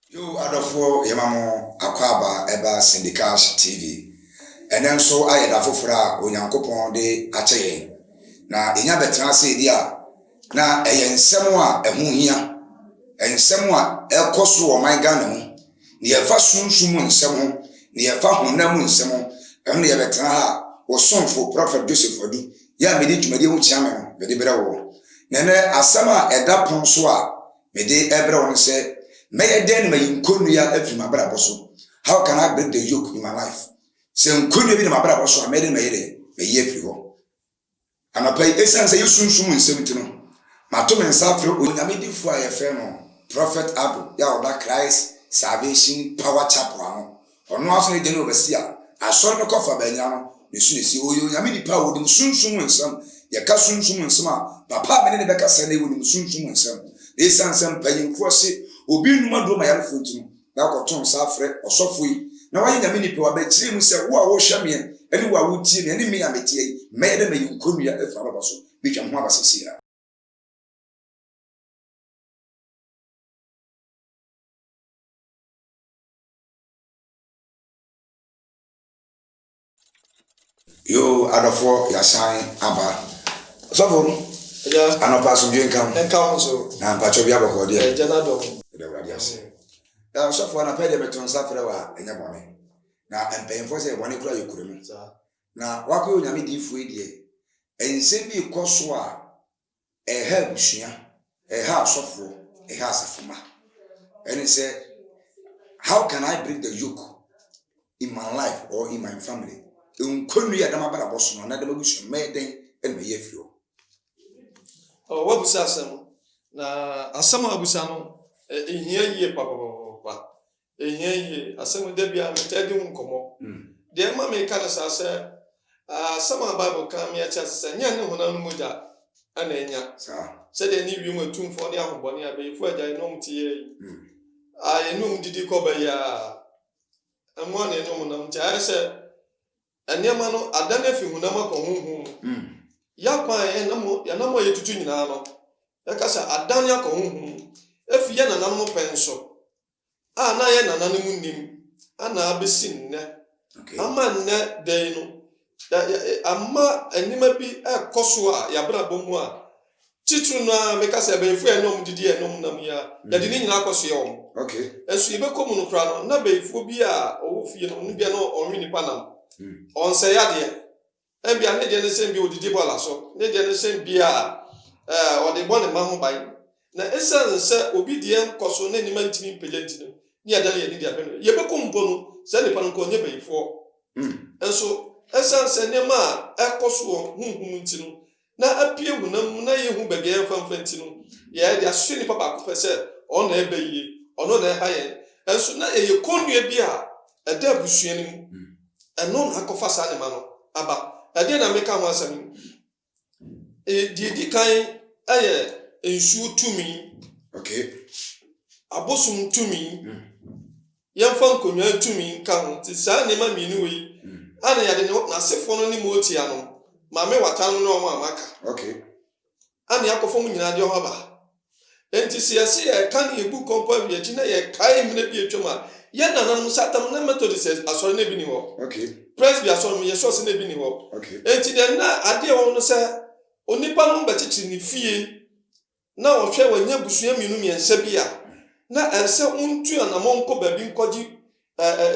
Yo adofo yemamo akwaba eba Syndicash TV. Enen so ayeda fofora onyankopon de akyeye. Na enya betra se dia na ensem a eho hia. Ensem a ekoso wo man Ghana mu. Ne yefa sunsum nsem ho, ne yefa honam nsem ho. Eno ye betra ha wo sonfo prophet Joseph Adu. Ya medi dwumade ho chiame no, medi bere wo. Nene asama eda pon so a medi ebre won se may then may inconia every my brother so. How can I break the yoke in my life? Say inconia be my brother so I made him a year free. And I pay essence you soon in 17. My two men suffer when I made it for a friend, Prophet Abu, Yah Christ, Salvation, Power Chapel, or no after the overseer. I saw no coffee by Yano, the soon as you, I made the power with soon and some, your cousin soon and some, Papa many the Cassandra with soon and some. They send some paying for say. Obi numa do ma yare fontu na akoton sa afre osofo yi na waye nyame ni pe wa be kire mu se wo a wo hwa me ani wa wo tie me ani me ametie yi me de me yinkonua efa baba so bi twa ho abasese ya. Yo adofo ya shine aba osofo ya anopa so dwen kam enka so na mpacho bia boko de jana do de wadi ase ya osofo na pede meton sa afre wa enya bone na empemfo se bone kura yekure mu na wako onyame difu edie ensem bi koso a eha busua eha asofo eha asafoma and he said, how can I break the yoke in my life or in my family? Unkonu ya dama bara boso na dama busua meden en me yefio. Wabusa asem na asem abusa no ehia yie papa ehia yie asem da bia metadi nkomo de ma me kana sa se asem Bible kan me acha se nya ne hona no moja ana enya se de ni wi mu tumfo ne ahobone abeyifu agya no mtie enum didi ko ba ya amwa ne no mo nam cha se enema no adana fi hunam akọ yakwa ya namo yetutu nyina no yakasa adane akọ efi ya nanam penso na ye nanam nim ana abesi nne ama nne dey no amma enima bi ekoso a ya bra bomu a titru na mekasa befu enom didi enom nam ya de ni nyina akoso ye om Okay. Enso ibekomu no kra no na befu bi a owo fie no no bia no onwi nipa nam onse ya de ebia ne de ne sem bi odidi bola so ne de ne sem bi a ode bo ne ma ho ban na esan se obi de enkoso na ni mantimi mpelenti no ni ada ye ni de abeno ye bekompo no se ne pa no ko nye bayifo enso esan se ne ma ekoso hunhum nti no na apie hunam na ye hu bebe enfamfa nti no ye de aso ni papa ko pese on na ebaye ono na haye enso na ye konua bi a eda busua ni mu eno na akofa sa ne ma no aba ade na meka ho asam di kan aye ensu tumi Okay. abosum tumi yemfa nkonwa tumi ka ho ti sa ne ma minu wi ana ya de na sefo no ni moti ano ma me wata no no ma amaka Okay. ana yakofo mu nyina de ho ba enti siase ya kan ebu kompa wi chi na ye kai mne bi etwoma ye nanan satam na methodist asore na bi ni ho Okay. praise be asore me yeso se na bi ni ho Okay. enti de na ade wo no se onipa no mbetichi ni fie na ohwe wanya busua minu miense bia na ense untu anamo nko babi nkoji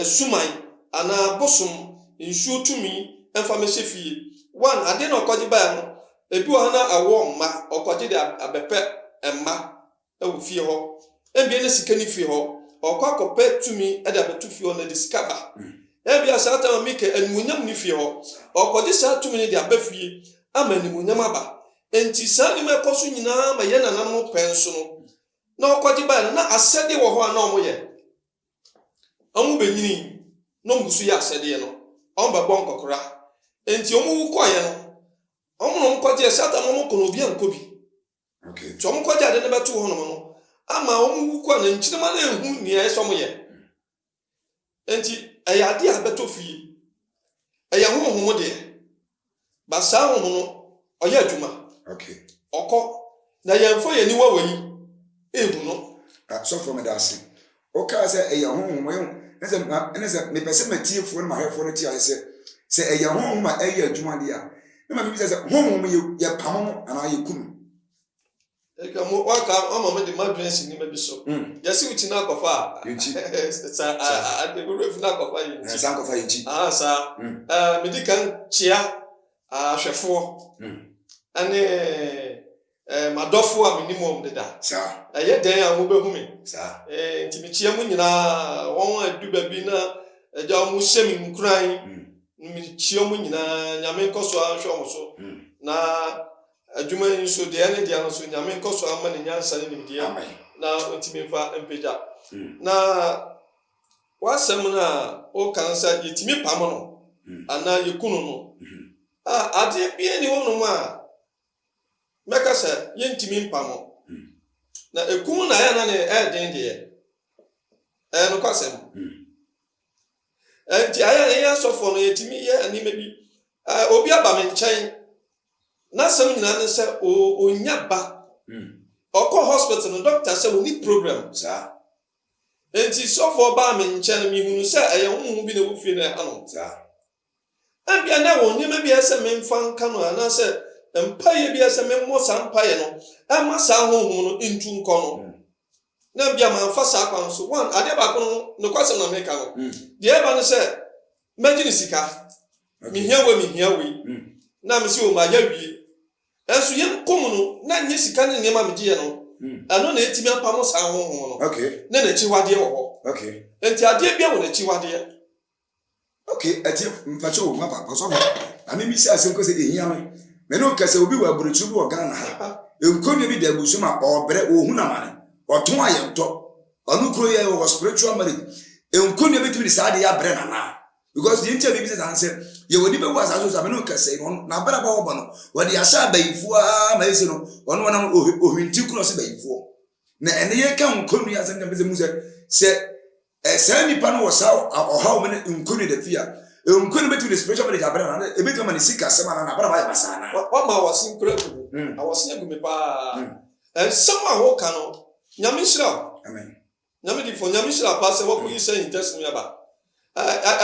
suman ana bosum nsuo tumi emfa me fie one ade na okoji ba no ebi wo na awo mma okoji de abepe emma ewu fie ho ebia na sika ni fie ho okwa kope tumi e de abetu fie ho na discover ebia sata ma mike enmunyam ni fie ho okoji sa tumi ni de abafie ama enmunyam aba enti sa ni mekoso nyina ma ye nanam penso no na okoji ba na asede wo ho na omo ye omo benyini no musu ya asede no omba bon kokora enti omo wuko ye no omo no mkoji sata mo kono bi ankobi Okay. so omo koji ade ne betu ho no ama omo wuko na nchirima na ehu ni e so mo ye enti ayade abeto fie aya ho ho de ba sa ho no oya adwuma Okay. oko na yemfo ye ni wawayi ehu no So from the dancing. okay say e ya honhom yo na say me pese matiefo na mahefo no ti aye say e ya honhom ma e ya adwuma de a na ma bi say honhom ye pam no ana ye kum eka mo waka mama me de madwensi ni mabi so yesi uti na akofa yinchi sa ade go refu na akofa yinchi sa akofa yinchi sa medikan chia ahwefo ane madofo a minimum de da sa ye den a mo behu me sa ntimi chia mu nyina won adu ba bi na eja mo hyemi nkuran mi chia mu nyina nyame nkoso ahwe mo so na adwuma yin so de ane dia no so nyame nkoso ama ne nyansa ne nimdia na ntimi fa empeja na wasem na o kansa yitimi pam no ana yekunu no ade bia ni wono ma meka sa yentimi pam na ekum na ya na ne den de no kwasem enti aya ne ya sofo no yetimi ye anima bi obi aba me nchen na sam nyina ne se onya ba okọ hospital no doctor say we need program sa enti sofo ba me nchen mi hunu se eye honhom bi na wo fie na ha no sa abia na wo nyima bi ese me mfa nka no ana se empaye bi ese me mo sa mpaye no ama sa honhom no intu nko no na bia man fa sa kwan so one ade ba ko no kwasem na meka no de eba no se imagine sika mi hia we na me si o ma ya wie enso ye nkom no na nye sika ne nema me die no ano na etimi apam sa honhom no okay na na chiwade wo ho okay enti ade bia wo na chiwade okay ati mpacho ma papa so na me bi si asem ko se de hia me no kase obi wa buruchu bi Ghana ha enkomi bi da busu ma obre ohun na mane oton ayento onu kro ye wo spiritual marriage enkomi bi tibi sa de ya bre na because the interview business answer ye woni be was aso me no kase no na bra ba wo ba no wo de asa bayifu a ma yesi no ono wana ohwinti kro se bayifu na ene ye ka enkomi asem ka be mu se se nipa no wo sa o ha o me enkomi de fia enkomi be tibi spiritual marriage abra na e be to ma ni sika sema na bra ba ya basana wa ma wasin kro awasin agumi pa sama ho ka no nyame shira amen nyame di fo nyame shira pa se wo ko yi say interest me aba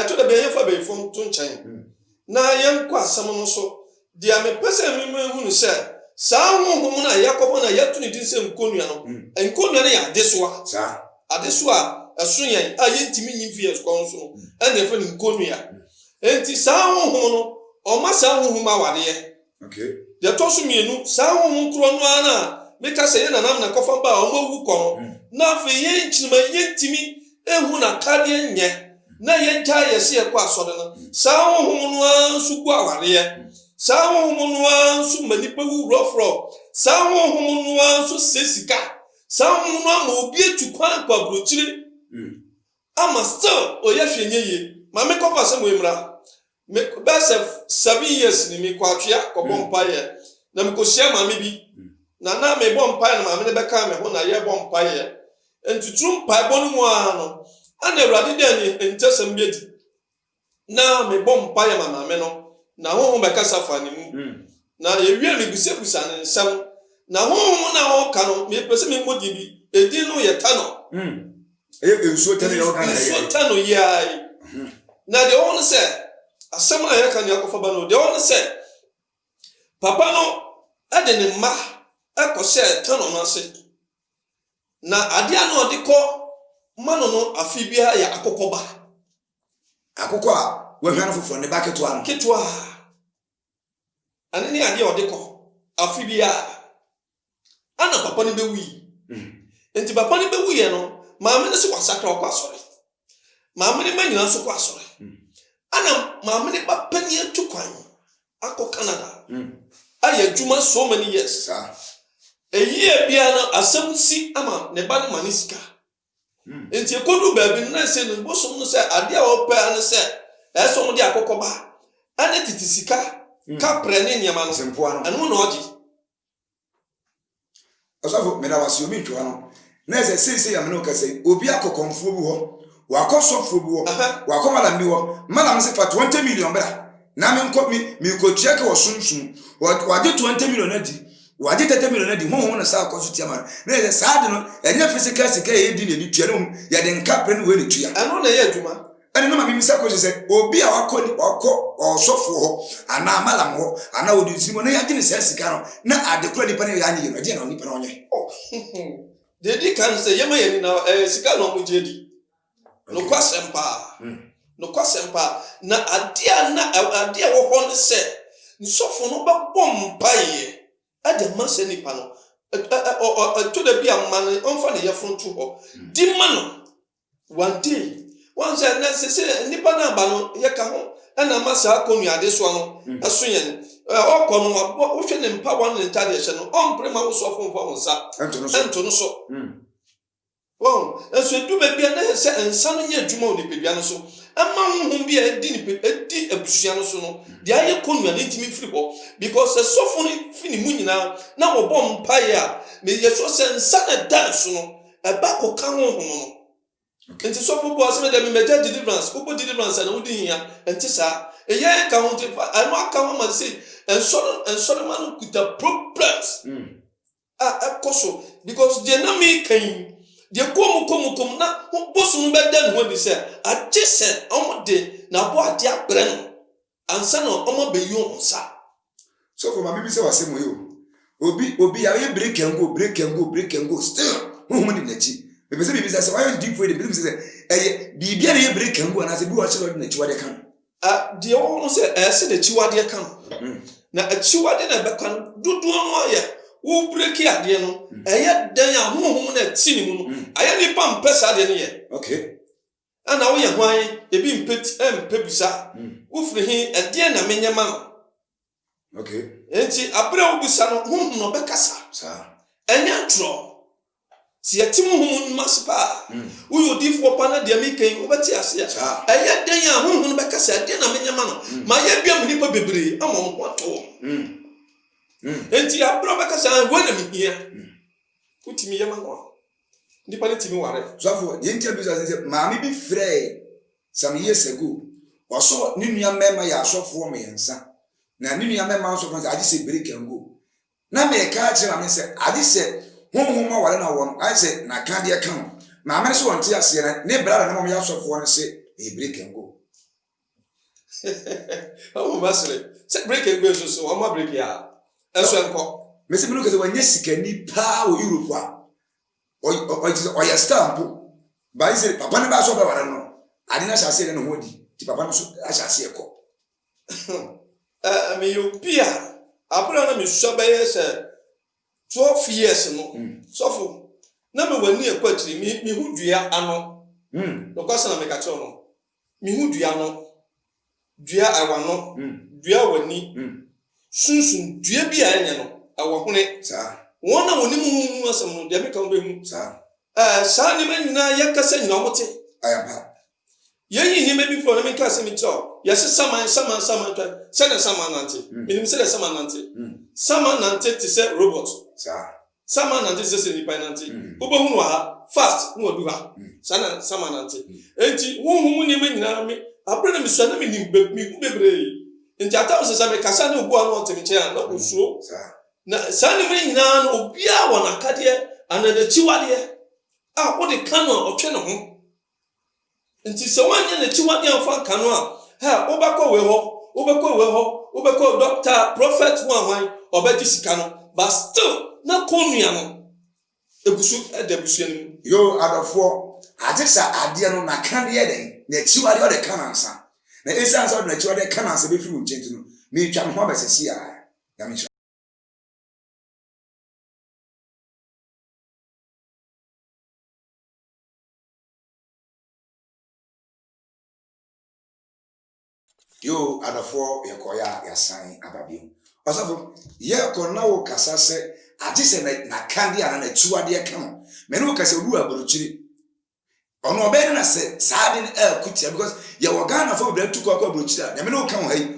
to the be fa be fo to nchan na yen kwa asam no so dia me pese me hunu se sa honhom na yakobo na yatu ni din se nkonua no nkonua na ya adesoa sa adesoa asunyan yentimi nyimfi yes kwa nso ene fa ni nkonua enti sa honhom no o ma sa honhom awade okay de to so mienu sa honhom kro no ana meka se ye nanam na kofa ba o mawu ko no na fa ye nchima yentimi ehu na kade nye na ye gya ye se kwa asode no sa honhom no ansu ku awade sa honhom no ansu manipa wu rofro sa honhom no ansu sesika sa honhom no ama obi etukwan kwa brochire ama still o ye hwenye ye ma me kofa se mo emra me best 7 years ni me kwatwea kobo mpaye na me ko share ma me bi na me bo mpaye na ma me beka me ho na ye bo mpaye entuturu mpaye bo no mu ano ana urade de ni entesem biedi na me bo mpaye ma me no na ho beka safa ni mu na ye wie me busekusa ne nsam na ho na ho ka no me pese me modi bi edi no ye tano enso tano ye Ghana enso tano ye na de on say asem na ye ka ni akofa ba no de on say papa no ade ne ma ekose tano no ase na ade a no de ko mano no afibia ya akokoba akoko a we hwan fofo ne ba keto an ketwa ani ade o de ko afibia ana papa ne bewi enti papa ne bewi ye no maame ne se kwasakra kwa asore maame ne manyina so kwa asore ana maame ne papa ne atukwan akọ Canada aye juma so many years sa eyi bia na asem si ama ne ba ne manisika enti ekodu ba bi na se no bosom no se ade a ope an se eso mo de akokoba ane titisika ka pre ne nyama no sempoa no anu na oji osafo me na wasi omi twa no na se sese ya me no kase obi akokonfo bi ho wakosofo bi ho wakomala bi ho malam se fa 20 million bra na me nko mi ko check wo sunsun wa de 20 million adi wade 30 million di honhom na saa koso tiama na saa de no enye physical sika e di na bi tuare mu ya de nka pre no we ne tua eno na ye adwuma ene no ma mi misa koso se obi a wakọ osofo ho ana amalam ho ana odi nsimo na ya de ne saa sika no na ade kura nipa ne ya anye ye na nipa no onye de di kan se yema ye na sika no mo jedi no kwasempa na adia wo ho ne se nsofo no ba bom paye ade ma se nipa no to da bia man onfa ne yefronto ho di man one day one say na se nipa na ba no ye ka ho na ma sa akonu ade so no aso yen okonu wo hwe ne mpa wan ne tade hye no onprema wo sofo mfa wo sa ento no so wow eso du be bia na se ensa no ye adwuma o ne bia no so ama honhom bia edi abusua no so no dia ye konu na ntimi firi ho because the sofo no fini mu nyina na wo bom paye a me ye so se ensa na dan so no eba ko ka honhom no enti sofo bo aseme de me meja deliverance ko deliverance na wodi hia enti sa eye ka ho te ano aka ho ma se enso man kuta problems ekoso because the na me kan de komu na bosu be dan ho bi se agese omode na bo ade abre no ansa no omo be yu onsa so for my se wase mo yo obi ya ye break and go still who money na chi be se bi se why deep for the be se bi bia na ye break and go na se bi wa che na chi wa de kan de o no se se de chi wa de kan na chi wa de na be kan dudu no ya wo break ade no eye dan ya honhom na ti ni mu no aya ni pam pesa de ne ye okay ana wo ye hwan e bi mpebisa wo firi hin ade na menyama no okay enti abre wo bisa no honhom no be kasa sa enya tro si ati honhom maspa wo yo difo pa na de mi kan wo beti ase eye dan ya honhom be kasa ade na menyama no ma ye bia mu ni pa bebre amom ho to enti abro bakasa wona mihia utimi yema ngo ndipa ne timi ware so ye ntia bi say maami bi frey some years ago oso ni nua mema ya asofo me yensa na ni nua mema asofo adi se break and go na me ka kire am say adi se honhom ware na won I say na ka de kan maami so won ti ase na ne brada na mo ya asofo ne say e break and go o basre se break and go so o ma break ya eso enko mesi bi no kase wanye sikani pa wo Europe a o ya stamp ba ise papa ne ba so ba wara no ade na hyase ne ho di ti papa no so ahyase ekọ me yo bia abra na me so ba yes 12 years no so na me wani ekwatiri mi hu dua ano no kwasa na me ka cho no mi hu dua no dua awano dua wani sunsun dua bi a enya no awahune sa wona woni mu asem no de me kan be hu sa sa ni menina yakasa nyina omote ayapa yeyi ni me bi fo na me ka se mi cho yes sama twa se na sama nante minim se na sama nante ti se robot sa sama nante se ni pa nante obo hu no ha fast no odu ha sana sama nante enti wo hu mu ni menina me abra na me so na me nim bebre nti atawo se me kasa na obu anu otemi che na osuo na sani me nyina no obia wona kade anada chiwade a wo de kanu otwe ne ho nti se wanya na chiwade amfa kanu a ha obakọ we ho doctor prophet wan obedi sika no but still na konua no ebusu edebusu ani yo adofo agisa ade no na kan ye den na chiwade o de kanansa na esan so na chiwade kanansa be fi wo nchenti no me twa me ho abesesi ya ya me yo adafo yekoya yasan ababio osafo yekona wo kasa se agise na kandi ana na tuade kan me no kasa ru aborochiri ono obere na se saade kutia because ye wogana fo bra tuko akwa aborochiri na me no kan hai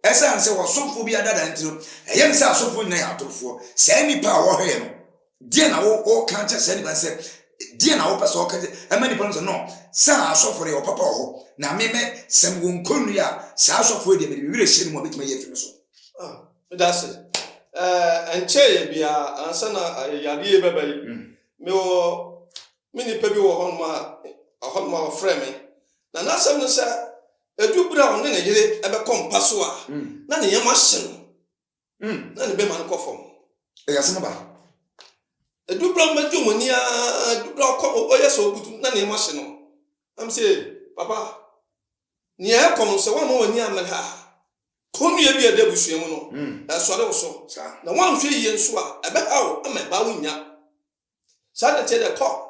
esa nse wo sofo bi adada ntino eye nse asofo nyina ya atofo se nipa wo hwe no die na wo kan che se nipa se die na wo pese wo kan e ma nipa no no sa asofo re wo papa wo na meme sem wo nkonu ya sa asofo de me wire hye no mo betima ye fimi so that's it enche bia ansa na yade beba yi me wo me ni pebi wo hon ma frame me na nasem no se edubra wo ne ne yire ebe kompa so a na ne yema hye no na ne be man kofom yasema ba edubra ma jomoni a edubra ko oyeso obutu na ne yema hye no am say papa ni e kom se wa ma wani amha konu ye bi ade busue mu no sore wo so na wan hwe ye nso a ebe hawo ama ba wunya sa de te de ko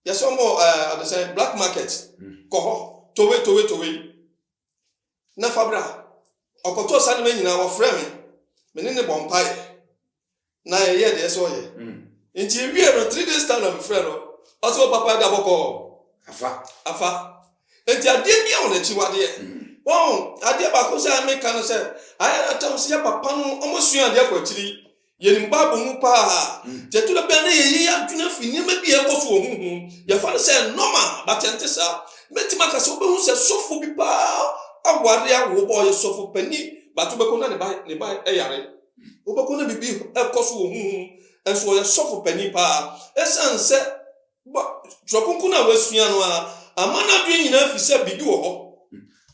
ya so mo ade say black market ko ho towe na fabra okoto sa ne nyina wo frame me ne bompai na ye de so ye nti ewie no 3 days time na me frame no oso papa da boko afa nti ade bia wona chi wade won ade ba ko say America no say aya atam say papa no omosua ade akwatiri yenim babo mu pa te to le be na ye ya dwuna fini ma bi e koso huhu ya fa say normal but ente sa metima ka so be hu say sofo bi pa aware awo bo ye sofo pani but be ko na ne ba e yare wo be ko na bibi e koso huhu enso ye sofo pani pa esanse ba trokunku na wasua no a amana dwe nyina fi say bibi wo ho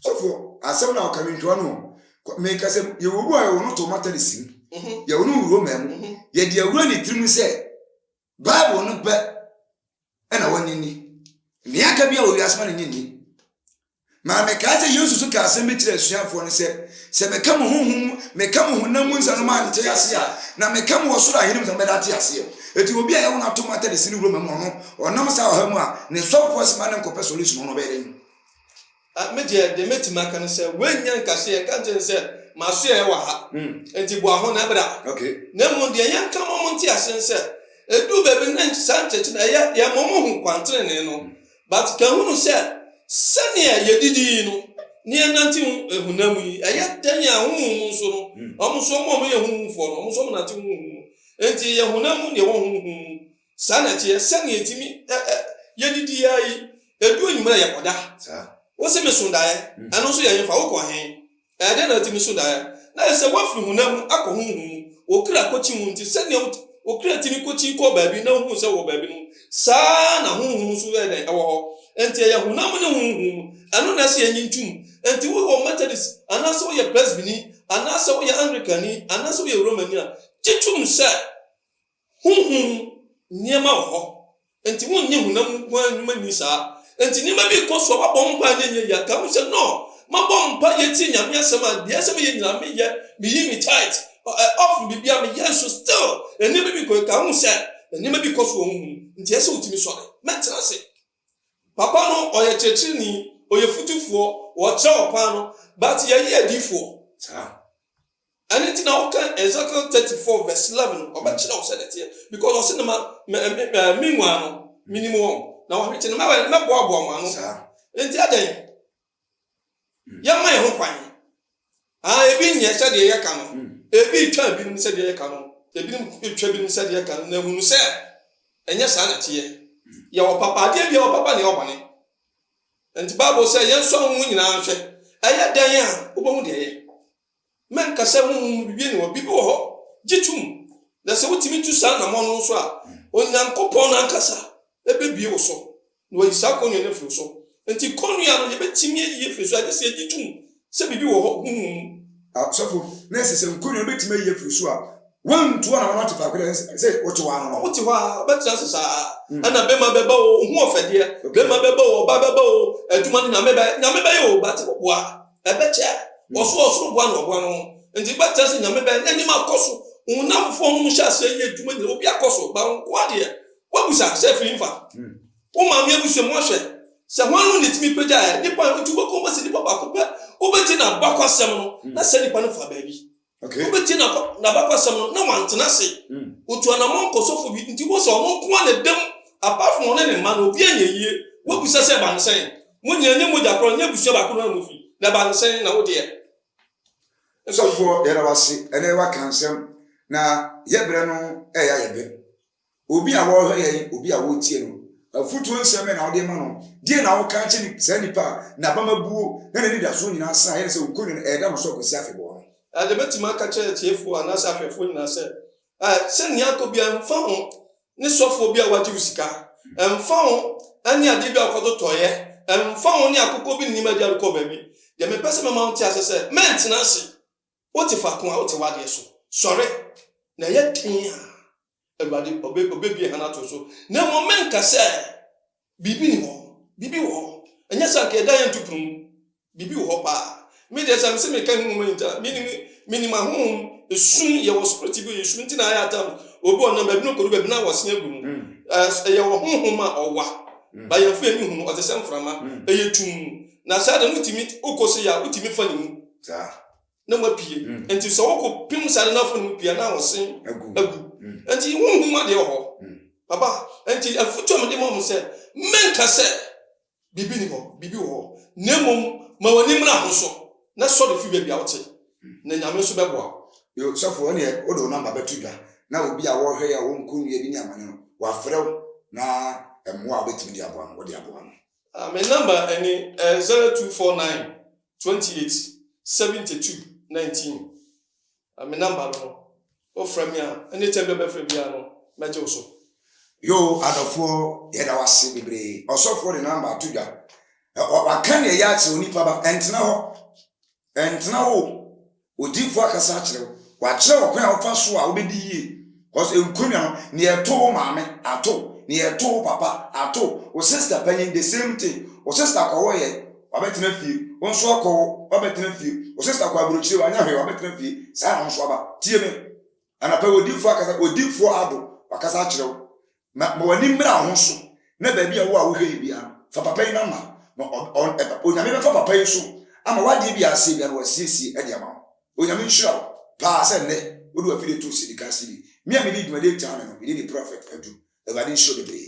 sofo asem na okamintua no me ka se ye wo a wo no tomato de sim ye wo no wuro mem ye de awura ni tirim se bible no be e na woni ni aka bia wo asema ni ni ma me ka se yesu so ka asem betire asuafo no se me kam honhum me kam honam nsa no ma nte ase a na me kam wo soro ahirim se me da te ase eti obi a ye wo na tomato de sim wuro mem no onam sa ha mu a ne sofo asema ne nkopɛ solution no be den media de metima kan se wenya nkase ye kan se maso ye wa ha enti bo aho na bra na mu de yan kan mo nti asen se edu be bi na sanche na ya mo hu kwantre ne no but kan hu no se sania ye didi no ni nanti ehunamu yi aya tanya hu so no omo so mo ye hu fo no omo so mo nanti hu enti ye hunamu ne wo hu sanati ye sania timi ye didi ya yi edu enyuma ya koda wo se mesunda ano so ye fa wo ko hen de na ti mesunda na se wafiri hunam akọ hunhum okira kochi hu nti se ne okira ti mi kochi ko baabi na hu se wo baabi no sa na hunhum so ye den ewo ho enti ye hunam ne hunhum ano na se yin tum enti wo Methodist ana so ye Presbyterian ana so ye Anglican ana so ye Roman a titum se hunhum niema ho enti wo nye hunam kwa nyuma ni sa enti ni ma bi ko so ba bom pa nye ya ka mu se no ma bom pa ye ti nyame asema de asema ye nyame ye mi yi mi tight off bibia me yesu still eni bi ko ka mu se eni ma bi ko so hu nti ese utimi so metra se papa no oye chechi ni oye futufuo wo tra opa no but ye ye adifo and it now can Ezekiel 34 verse 11 oba kira o se det because o se na meanwhile no minimum na wo hwete na ma boabo mo ano enti adan ya ma ye ho kwan ebi nye se de ye ka no ebi twa bi nim se de ye ka no ebi nim twa bi nim se de ye ka no na hunu se enye sa na tie ye wo papa de bia wo papa ne obane enti bible se ye nso hu nyina hwe aya dan a wo bohu de ye men ka se hu bi ne wo bi wo ho gitum na se wutimi tu sa na mo no so a onyankopon na nkasa ebe bie wo so no yisa ko ne firi so enti konu ya no ye betimi ye firi so ade se gitum se bibi wo ho sofo na se nkonu betimi ye firi so a wan to na wan to pa kure se wo to wa no wo ti wa betra se sa ana be ma beba wo hu ofede be ma beba wo ba beba wo aduma ni nyame be yo ba te boa ebe che oso boa no enti betra se nyame be ani ma koso unam fo mu sha se ye aduma ni obi akoso ba nko ade wo busa se firi mfa wo ma me busa mo hwe se hwanu ni timi peja ni pa nti boko ma se ni papa ko pe obeti na bakwasem no na se ni pa no fa baabi obeti na bakwasem no na wantena se otu anamon kosofo bi nti wo se ono ko na dem apart from one ne ma no obi anyeyie wo busa se ba nsen mo nyanye mo jakro nya busa ba ko na mo fi na ba nsen na wo de sofo era wasi ene wa kansem na yebre no ya yebe obi a wo hye obi a wo tie no afutu nseme na ode ma no die na wo ka chi ni se nipa na ba mabuo na ne da so nyina sa ye se ukoni na eda mo so ko si afebo de betima ka che tiefo anasa afefo nyina se se nia ko bia mfa ho ne sofo bia waji usika mfa ho ani ade bia okototoye mfa ho ne akoko bi nima dia ko baby de me pese me mount asese maintenance oti fa ko a oti wade so sorry na ye tin a ewade obebi hana to so na moment ka se bibi ni ho bibi wo enya sanke da yen tuprum bibi wo pa me de sam se me kan hu menta minima hu esun ye wo spirit bi esun ti na ya tam obi ona ba bi no koru ba bi na wose agu mu ye wo hu ma owa ba ye fu emi hu o te sem frama eye tum na sa da mutimi okoso ya utimi fa ni mu na ma pie enti so woko pim sa na fa ni pie na wose agu enti hu ma de ho baba enti afuto me de mo se menka se bibi ni ho bibi ho nemom ma woni mra ho so na so de fi bia wote na nyame so beboa yo sofo ne o do number betudwa na obi a wo hwe ya wo nkunye bi ni amane no wa frew na emwa betimi di aboa no wo di aboa no my number any 0249 28 72 19 my number no o from ya anytime be free bia no meje so yo adofo ye da wase bebre osofo de number tudwa wa kan ye ya che onipa ba entna ho odifo akasa akire wa kire okwan a ofa so a obedi yie cause enkunwa no ne eto maame ato ne eto papa ato o sister panyin the same thing o sister ko ye wabetina fie o nso akọ wabetina fie o sister ko abrochire wanya hwe wabetina fie sa no nso aba tie me anapa odifo akasa odifo ado akasa akire ma wani mra ho so na ba bia wo a wo hwe bia fa papa yi na ma onyame be fa papa yi so ama wade bia ase bia no wasiesi ade ama onyame nhyira pa se ne wo do afide to sidika sibi me a me di dwade tane no me di prophet adu ewade nhyira bebre